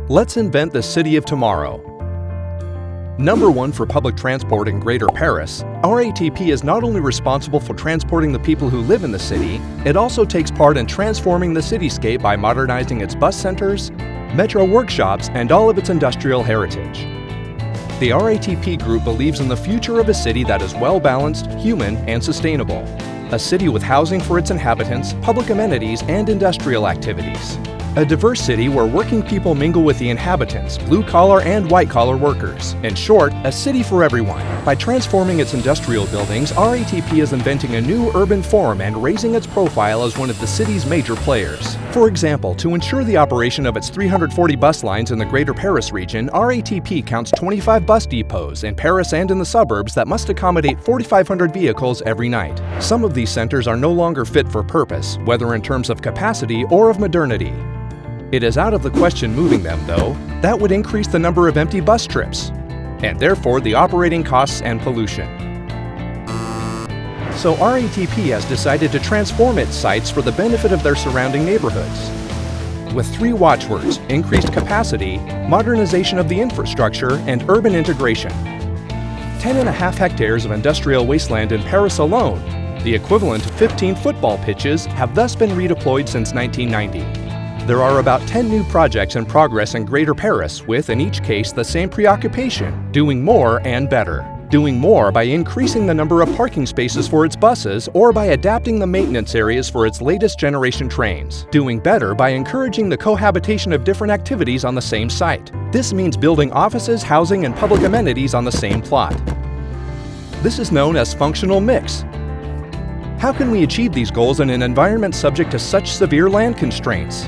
Let's invent the city of tomorrow. Number 1 for public transport in Greater Paris, RATP is not only responsible for transporting the people who live in the city, it also takes part in transforming the cityscape by modernizing its bus centers, metro workshops, and all of its industrial heritage. The RATP Group believes in the future of a city that is well-balanced, human, and sustainable. A city with housing for its inhabitants, public amenities, and industrial activities. A diverse city where working people mingle with the inhabitants, blue-collar and white-collar workers. In short, a city for everyone. By transforming its industrial buildings, RATP is inventing a new urban form and raising its profile as one of the city's major players. For example, to ensure the operation of its 340 bus lines in the Greater Paris region, RATP counts 25 bus depots in Paris and in the suburbs that must accommodate 4,500 vehicles every night. Some of these centers are no longer fit for purpose, whether in terms of capacity or of modernity. It is out of the question moving them, though. That would increase the number of empty bus trips, and therefore the operating costs and pollution. So RATP has decided to transform its sites for the benefit of their surrounding neighborhoods. With 3 watchwords: increased capacity, modernization of the infrastructure, and urban integration. 10.5 hectares of industrial wasteland in Paris alone, the equivalent of 15 football pitches, have thus been redeployed since 1990. There are about 10 new projects in progress in Greater Paris with, in each case, the same preoccupation: doing more and better. Doing more by increasing the number of parking spaces for its buses or by adapting the maintenance areas for its latest generation trains. Doing better by encouraging the cohabitation of different activities on the same site. This means building offices, housing, and public amenities on the same plot. This is known as functional mix. How can we achieve these goals in an environment subject to such severe land constraints?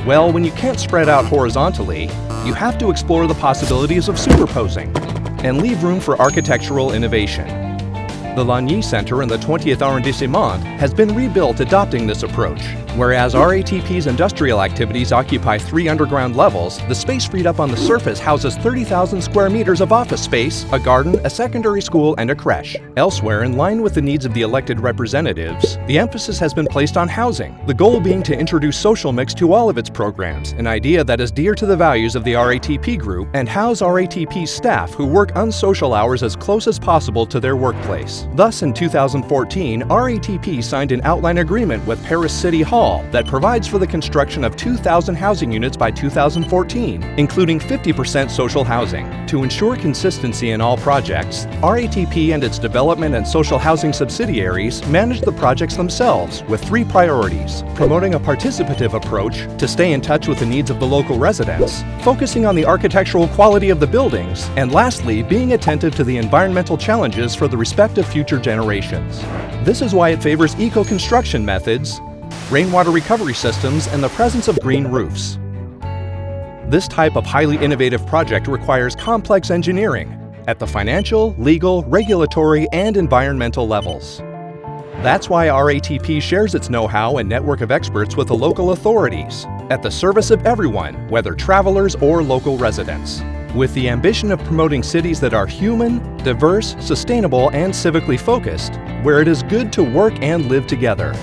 Well, when you can't spread out horizontally, you have to explore the possibilities of superposing and leave room for architectural innovation. The Lagny Center in the 20th arrondissement has been rebuilt adopting this approach. Whereas RATP's industrial activities occupy 3 underground levels, the space freed up on the surface houses 30,000 square meters of office space, a garden, a secondary school, and a creche. Elsewhere, in line with the needs of the elected representatives, the emphasis has been placed on housing, the goal being to introduce social mix to all of its programs, an idea that is dear to the values of the RATP Group, and house RATP's staff who work unsocial hours as close as possible to their workplace. Thus, in 2014, RATP signed an outline agreement with Paris City Hall that provides for the construction of 2,000 housing units by 2014, including 50% social housing. To ensure consistency in all projects, RATP and its development and social housing subsidiaries manage the projects themselves with 3 priorities: promoting a participative approach to stay in touch with the needs of the local residents, focusing on the architectural quality of the buildings, and lastly, being attentive to the environmental challenges for the respective future generations. This is why it favors eco-construction methods, rainwater recovery systems, and the presence of green roofs. This type of highly innovative project requires complex engineering at the financial, legal, regulatory, and environmental levels. That's why RATP shares its know-how and network of experts with the local authorities, at the service of everyone, whether travelers or local residents, with the ambition of promoting cities that are human, diverse, sustainable, and civically focused, where it is good to work and live together.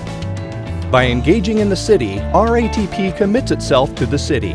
By engaging in the city, RATP commits itself to the city.